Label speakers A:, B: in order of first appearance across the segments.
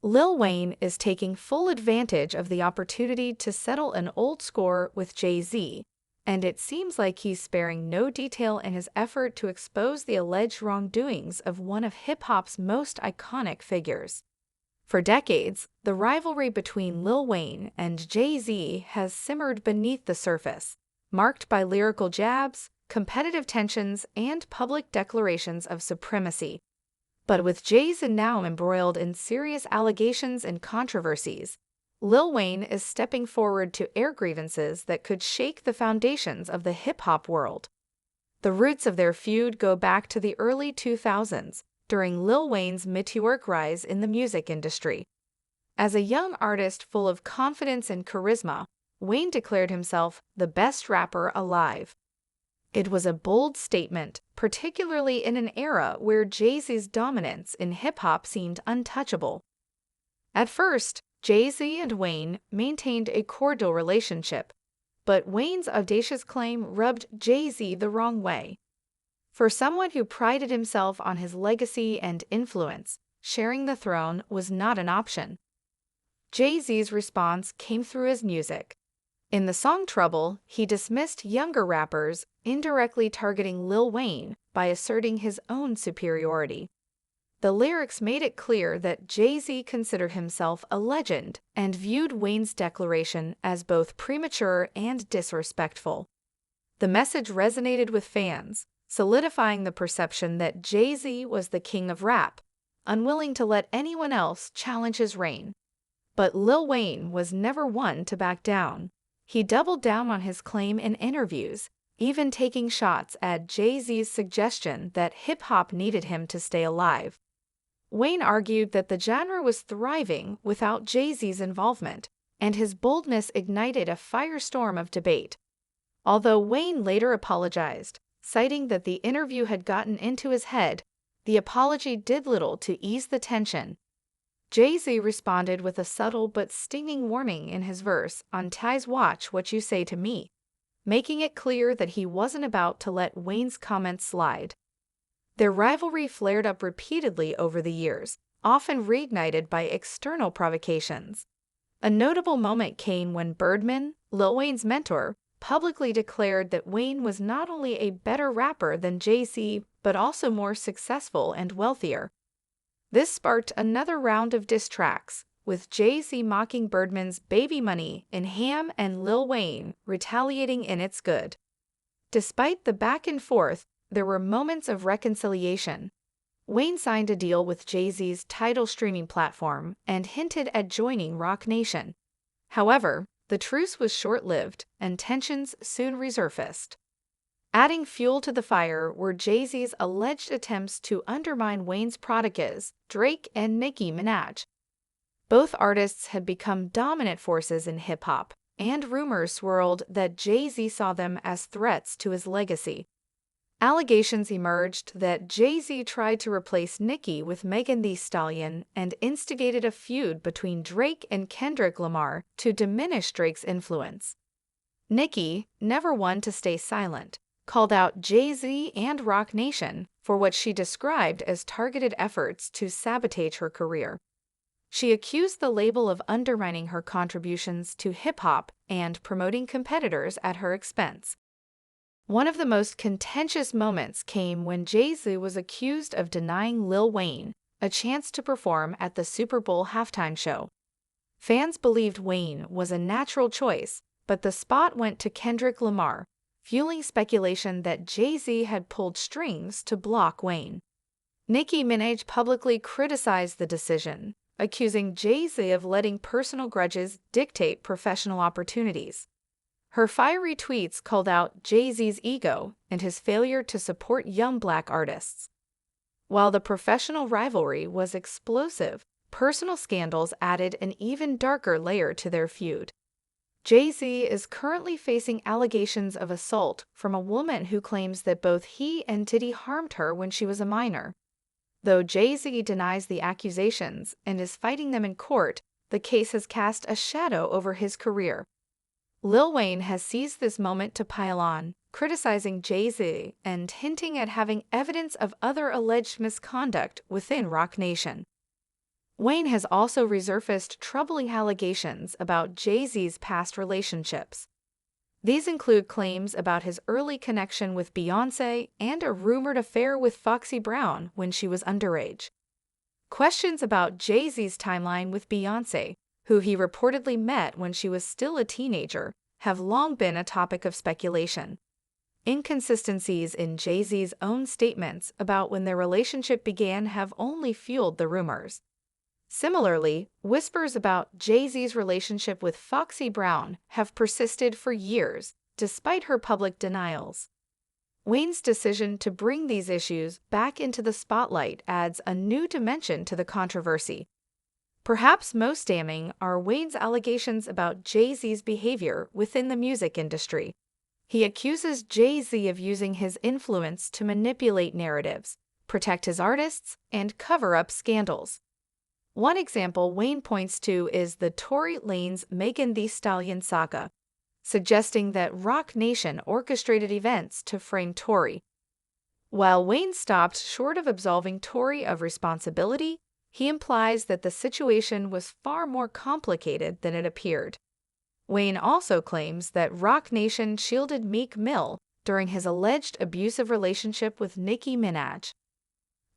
A: Lil Wayne is taking full advantage of the opportunity to settle an old score with Jay-Z, and it seems like he's sparing no detail in his effort to expose the alleged wrongdoings of one of hip-hop's most iconic figures. For decades, the rivalry between Lil Wayne and Jay-Z has simmered beneath the surface, marked by lyrical jabs, competitive tensions, and public declarations of supremacy. But with Jay-Z now embroiled in serious allegations and controversies, Lil Wayne is stepping forward to air grievances that could shake the foundations of the hip-hop world. The roots of their feud go back to the early 2000s, during Lil Wayne's meteoric rise in the music industry. As a young artist full of confidence and charisma, Wayne declared himself the best rapper alive. It was a bold statement, particularly in an era where Jay-Z's dominance in hip-hop seemed untouchable. At first, Jay-Z and Wayne maintained a cordial relationship, but Wayne's audacious claim rubbed Jay-Z the wrong way. For someone who prided himself on his legacy and influence, sharing the throne was not an option. Jay-Z's response came through his music. In the song Trouble, he dismissed younger rappers, indirectly targeting Lil Wayne by asserting his own superiority. The lyrics made it clear that Jay-Z considered himself a legend and viewed Wayne's declaration as both premature and disrespectful. The message resonated with fans, solidifying the perception that Jay-Z was the king of rap, unwilling to let anyone else challenge his reign. But Lil Wayne was never one to back down. He doubled down on his claim in interviews, even taking shots at Jay-Z's suggestion that hip-hop needed him to stay alive. Wayne argued that the genre was thriving without Jay-Z's involvement, and his boldness ignited a firestorm of debate. Although Wayne later apologized, citing that the interview had gotten into his head, the apology did little to ease the tension. Jay-Z responded with a subtle but stinging warning in his verse on Ty's "Watch What You Say to Me," making it clear that he wasn't about to let Wayne's comments slide. Their rivalry flared up repeatedly over the years, often reignited by external provocations. A notable moment came when Birdman, Lil Wayne's mentor, publicly declared that Wayne was not only a better rapper than Jay-Z, but also more successful and wealthier. This sparked another round of diss tracks, with Jay-Z mocking Birdman's "Baby Money" in Ham and Lil Wayne retaliating in its good. Despite the back and forth, there were moments of reconciliation. Wayne signed a deal with Jay-Z's Tidal streaming platform and hinted at joining Roc Nation. However, the truce was short-lived, and tensions soon resurfaced. Adding fuel to the fire were Jay-Z's alleged attempts to undermine Wayne's proteges, Drake and Nicki Minaj. Both artists had become dominant forces in hip-hop, and rumors swirled that Jay-Z saw them as threats to his legacy. Allegations emerged that Jay-Z tried to replace Nicki with Megan Thee Stallion and instigated a feud between Drake and Kendrick Lamar to diminish Drake's influence. Nicki, never one to stay silent, called out Jay-Z and Roc Nation for what she described as targeted efforts to sabotage her career. She accused the label of undermining her contributions to hip-hop and promoting competitors at her expense. One of the most contentious moments came when Jay-Z was accused of denying Lil Wayne a chance to perform at the Super Bowl halftime show. Fans believed Wayne was a natural choice, but the spot went to Kendrick Lamar, fueling speculation that Jay-Z had pulled strings to block Wayne. Nicki Minaj publicly criticized the decision, accusing Jay-Z of letting personal grudges dictate professional opportunities. Her fiery tweets called out Jay-Z's ego and his failure to support young Black artists. While the professional rivalry was explosive, personal scandals added an even darker layer to their feud. Jay-Z is currently facing allegations of assault from a woman who claims that both he and Diddy harmed her when she was a minor. Though Jay-Z denies the accusations and is fighting them in court, the case has cast a shadow over his career. Lil Wayne has seized this moment to pile on, criticizing Jay-Z and hinting at having evidence of other alleged misconduct within Roc Nation. Wayne has also resurfaced troubling allegations about Jay-Z's past relationships. These include claims about his early connection with Beyoncé and a rumored affair with Foxy Brown when she was underage. Questions about Jay-Z's timeline with Beyoncé, who he reportedly met when she was still a teenager, have long been a topic of speculation. Inconsistencies in Jay-Z's own statements about when their relationship began have only fueled the rumors. Similarly, whispers about Jay-Z's relationship with Foxy Brown have persisted for years, despite her public denials. Wayne's decision to bring these issues back into the spotlight adds a new dimension to the controversy. Perhaps most damning are Wayne's allegations about Jay-Z's behavior within the music industry. He accuses Jay-Z of using his influence to manipulate narratives, protect his artists, and cover up scandals. One example Wayne points to is the Tory Lanez Megan Thee Stallion saga, suggesting that Roc Nation orchestrated events to frame Tory. While Wayne stopped short of absolving Tory of responsibility, he implies that the situation was far more complicated than it appeared. Wayne also claims that Roc Nation shielded Meek Mill during his alleged abusive relationship with Nicki Minaj.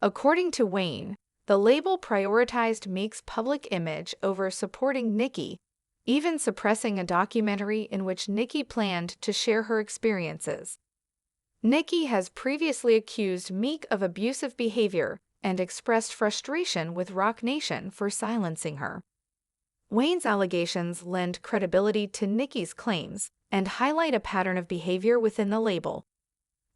A: According to Wayne, the label prioritized Meek's public image over supporting Nicki, even suppressing a documentary in which Nicki planned to share her experiences. Nicki has previously accused Meek of abusive behavior and expressed frustration with Roc Nation for silencing her. Wayne's allegations lend credibility to Nicki's claims and highlight a pattern of behavior within the label.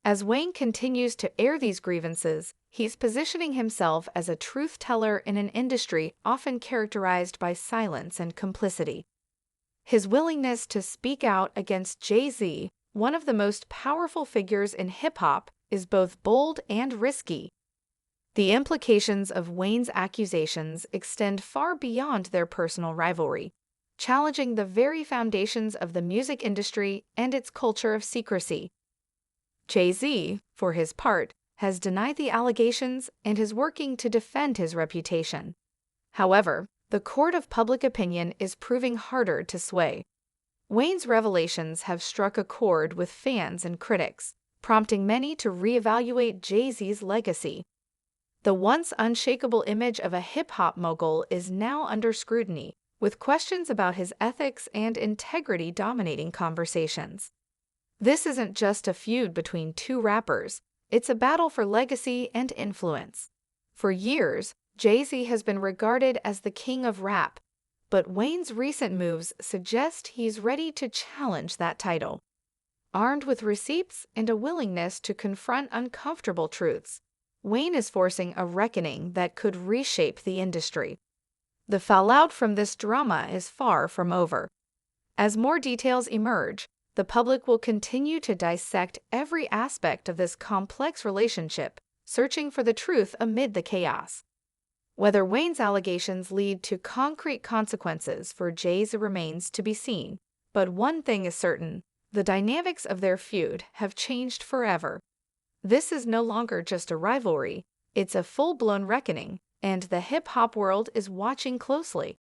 A: As Wayne continues to air these grievances, he's positioning himself as a truth-teller in an industry often characterized by silence and complicity. His willingness to speak out against Jay-Z, one of the most powerful figures in hip-hop, is both bold and risky. The implications of Wayne's accusations extend far beyond their personal rivalry, challenging the very foundations of the music industry and its culture of secrecy. Jay-Z, for his part, has denied the allegations and is working to defend his reputation. However, the court of public opinion is proving harder to sway. Wayne's revelations have struck a chord with fans and critics, prompting many to reevaluate Jay-Z's legacy. The once unshakable image of a hip-hop mogul is now under scrutiny, with questions about his ethics and integrity dominating conversations. This isn't just a feud between two rappers, it's a battle for legacy and influence. For years, Jay-Z has been regarded as the king of rap, but Wayne's recent moves suggest he's ready to challenge that title. Armed with receipts and a willingness to confront uncomfortable truths, Wayne is forcing a reckoning that could reshape the industry. The fallout from this drama is far from over. As more details emerge, the public will continue to dissect every aspect of this complex relationship, searching for the truth amid the chaos. Whether Wayne's allegations lead to concrete consequences for Jay-Z remains to be seen, but one thing is certain: the dynamics of their feud have changed forever. This is no longer just a rivalry, it's a full-blown reckoning, and the hip-hop world is watching closely.